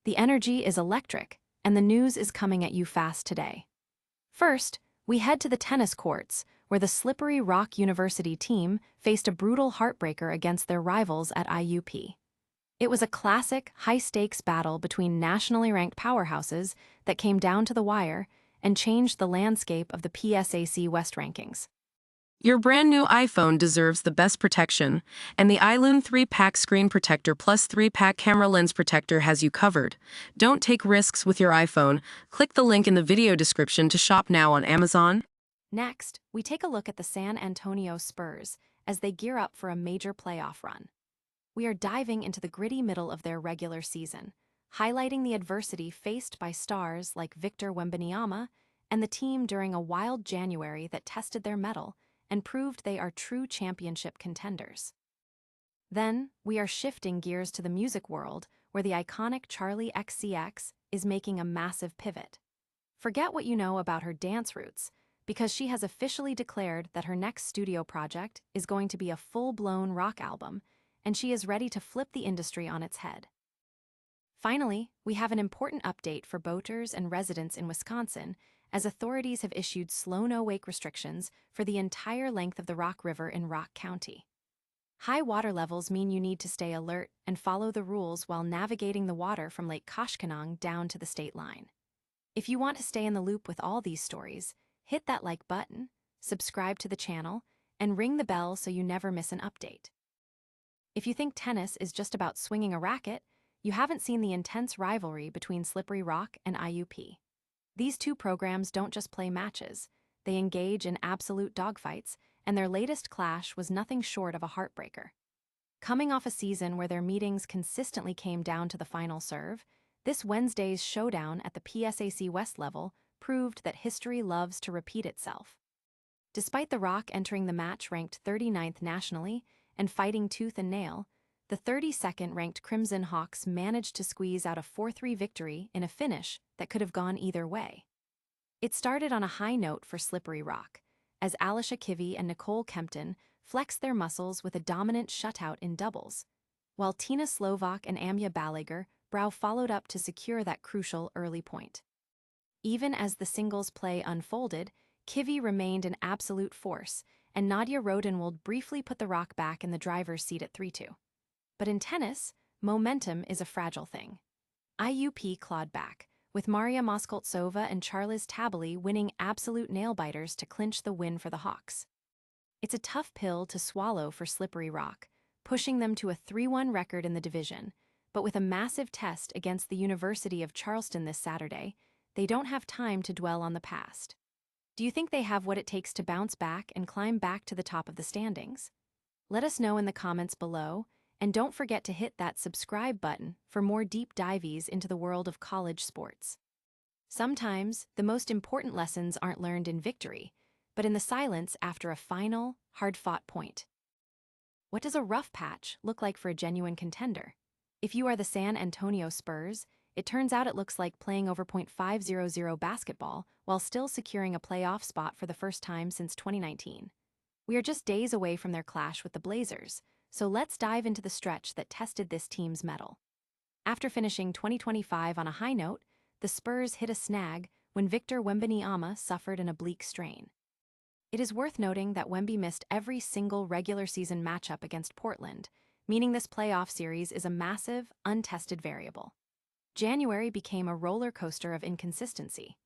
The energy is electric, and the news is coming at you fast today. First, we head to the tennis courts, where the Slippery Rock University team faced a brutal heartbreaker against their rivals at IUP. It was a classic, high-stakes battle between nationally ranked powerhouses that came down to the wire and changed the landscape of the PSAC West rankings. Your brand new iPhone deserves the best protection, and the iLune 3-pack screen protector plus 3-pack camera lens protector has you covered. Don't take risks with your iPhone. Click the link in the video description to shop now on Amazon. Next, we take a look at the San Antonio Spurs as they gear up for a major playoff run. We are diving into the gritty middle of their regular season, highlighting the adversity faced by stars like Victor Wembanyama and the team during a wild January that tested their mettle and proved they are true championship contenders. Then, we are shifting gears to the music world, where the iconic Charli XCX is making a massive pivot. Forget what you know about her dance roots, because she has officially declared that her next studio project is going to be a full-blown rock album, and she is ready to flip the industry on its head. Finally, we have an important update for boaters and residents in Wisconsin, as authorities have issued slow-no-wake restrictions for the entire length of the Rock River in Rock County. High water levels mean you need to stay alert and follow the rules while navigating the water from Lake Koshkonong down to the state line. If you want to stay in the loop with all these stories, hit that like button, subscribe to the channel, and ring the bell so you never miss an update. If you think tennis is just about swinging a racket, you haven't seen the intense rivalry between Slippery Rock and IUP. These two programs don't just play matches, they engage in absolute dogfights, and their latest clash was nothing short of a heartbreaker. Coming off a season where their meetings consistently came down to the final serve, this Wednesday's showdown at the PSAC West level proved that history loves to repeat itself. Despite the Rock entering the match ranked 39th nationally and fighting tooth and nail, the 32nd ranked Crimson Hawks managed to squeeze out a 4-3 victory in a finish that could have gone either way. It started on a high note for Slippery Rock, as Alicia Kivy and Nicole Kempton flexed their muscles with a dominant shutout in doubles, while Tina Slovak and Amya Balaguer followed up to secure that crucial early point. Even as the singles play unfolded, Kivy remained an absolute force, and Nadia Rodenwald briefly put the Rock back in the driver's seat at 3-2. But in tennis, momentum is a fragile thing. IUP clawed back, with Maria Moskoltsova and Charlize Tabely winning absolute nail-biters to clinch the win for the Hawks. It's a tough pill to swallow for Slippery Rock, pushing them to a 3-1 record in the division, but with a massive test against the University of Charleston this Saturday, they don't have time to dwell on the past. Do you think they have what it takes to bounce back and climb back to the top of the standings? Let us know in the comments below, and don't forget to hit that subscribe button for more deep dives into the world of college sports. Sometimes, the most important lessons aren't learned in victory, but in the silence after a final, hard-fought point. What does a rough patch look like for a genuine contender? If you are the San Antonio Spurs, it turns out it looks like playing over .500 basketball while still securing a playoff spot for the first time since 2019. We are just days away from their clash with the Blazers, so let's dive into the stretch that tested this team's mettle. After finishing 2025 on a high note, the Spurs hit a snag when Victor Wembanyama suffered an oblique strain. It is worth noting that Wemby missed every single regular season matchup against Portland, meaning this playoff series is a massive, untested variable. January became a roller coaster of inconsistency.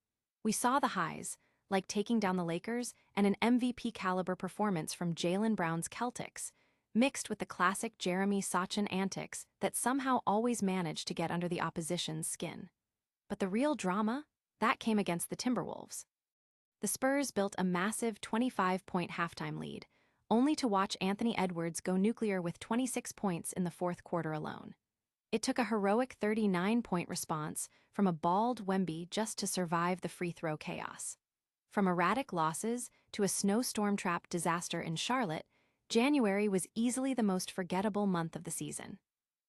We saw the highs, like taking down the Lakers and an MVP-caliber performance from Jaylen Brown's Celtics, mixed with the classic Jeremy Sochan antics that somehow always managed to get under the opposition's skin. But the real drama? That came against the Timberwolves. The Spurs built a massive 25-point halftime lead, only to watch Anthony Edwards go nuclear with 26 points in the fourth quarter alone. It took a heroic 39-point response from a bald Wemby just to survive the free throw chaos. From erratic losses to a snowstorm-trapped disaster in Charlotte, January was easily the most forgettable month of the season.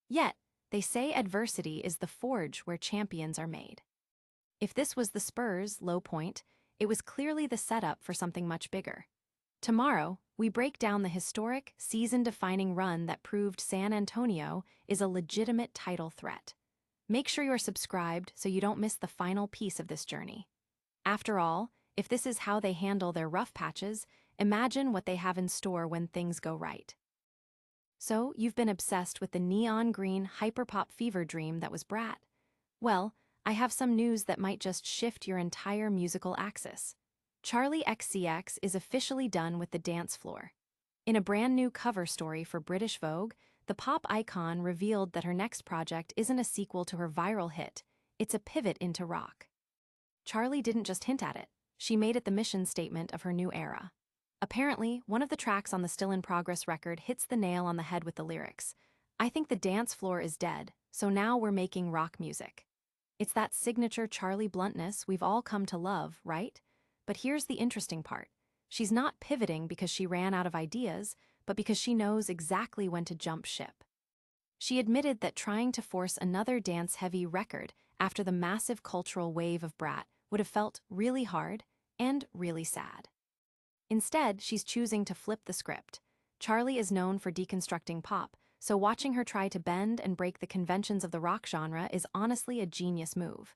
Yet, they say adversity is the forge where champions are made. If this was the Spurs' low point, it was clearly the setup for something much bigger. Tomorrow, we break down the historic, season-defining run that proved San Antonio is a legitimate title threat. Make sure you're subscribed so you don't miss the final piece of this journey. After all, if this is how they handle their rough patches, imagine what they have in store when things go right. So, you've been obsessed with the neon green hyperpop fever dream that was Brat. Well, I have some news that might just shift your entire musical axis. Charli XCX is officially done with the dance floor. In a brand new cover story for British Vogue, the pop icon revealed that her next project isn't a sequel to her viral hit, it's a pivot into rock. Charli didn't just hint at it, she made it the mission statement of her new era. Apparently, one of the tracks on the Still in Progress record hits the nail on the head with the lyrics. I think the dance floor is dead, so now we're making rock music. It's that signature Charli bluntness we've all come to love, right? But here's the interesting part. She's not pivoting because she ran out of ideas, but because she knows exactly when to jump ship. She admitted that trying to force another dance-heavy record after the massive cultural wave of Brat would have felt really hard and really sad. Instead, she's choosing to flip the script. Charli is known for deconstructing pop, so watching her try to bend and break the conventions of the rock genre is honestly a genius move.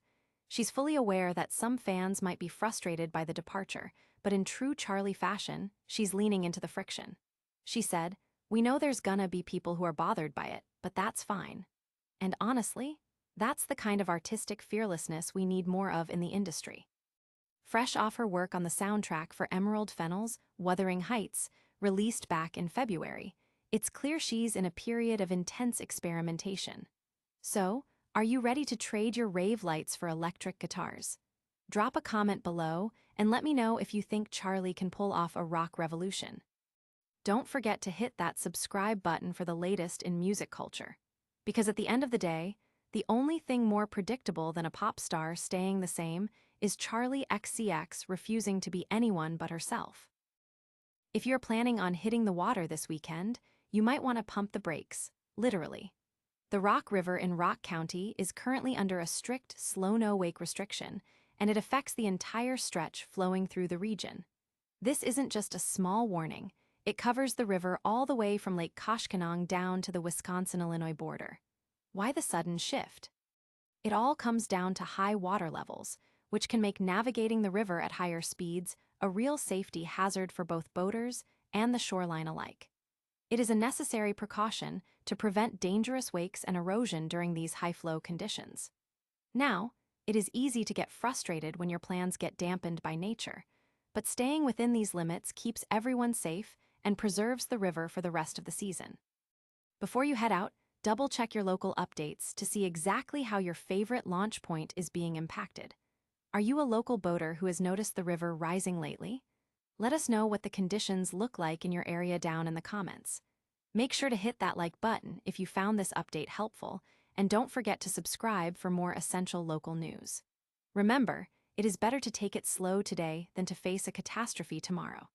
She's fully aware that some fans might be frustrated by the departure, but in true Charli fashion, she's leaning into the friction. She said, "We know there's gonna be people who are bothered by it, but that's fine." And honestly, that's the kind of artistic fearlessness we need more of in the industry. Fresh off her work on the soundtrack for Emerald Fennell's Wuthering Heights, released back in February, it's clear she's in a period of intense experimentation. So, are you ready to trade your rave lights for electric guitars? Drop a comment below and let me know if you think Charli can pull off a rock revolution. Don't forget to hit that subscribe button for the latest in music culture. Because at the end of the day, the only thing more predictable than a pop star staying the same is Charli XCX refusing to be anyone but herself. If you're planning on hitting the water this weekend, you might want to pump the brakes, literally. The Rock River in Rock County is currently under a strict slow-no-wake restriction, and it affects the entire stretch flowing through the region. This isn't just a small warning, it covers the river all the way from Lake Koshkonong down to the Wisconsin-Illinois border. Why the sudden shift? It all comes down to high water levels, which can make navigating the river at higher speeds a real safety hazard for both boaters and the shoreline alike. It is a necessary precaution to prevent dangerous wakes and erosion during these high-flow conditions. Now, it is easy to get frustrated when your plans get dampened by nature, but staying within these limits keeps everyone safe and preserves the river for the rest of the season. Before you head out, double-check your local updates to see exactly how your favorite launch point is being impacted. Are you a local boater who has noticed the river rising lately? Let us know what the conditions look like in your area down in the comments. Make sure to hit that like button if you found this update helpful, and don't forget to subscribe for more essential local news. Remember, it is better to take it slow today than to face a catastrophe tomorrow.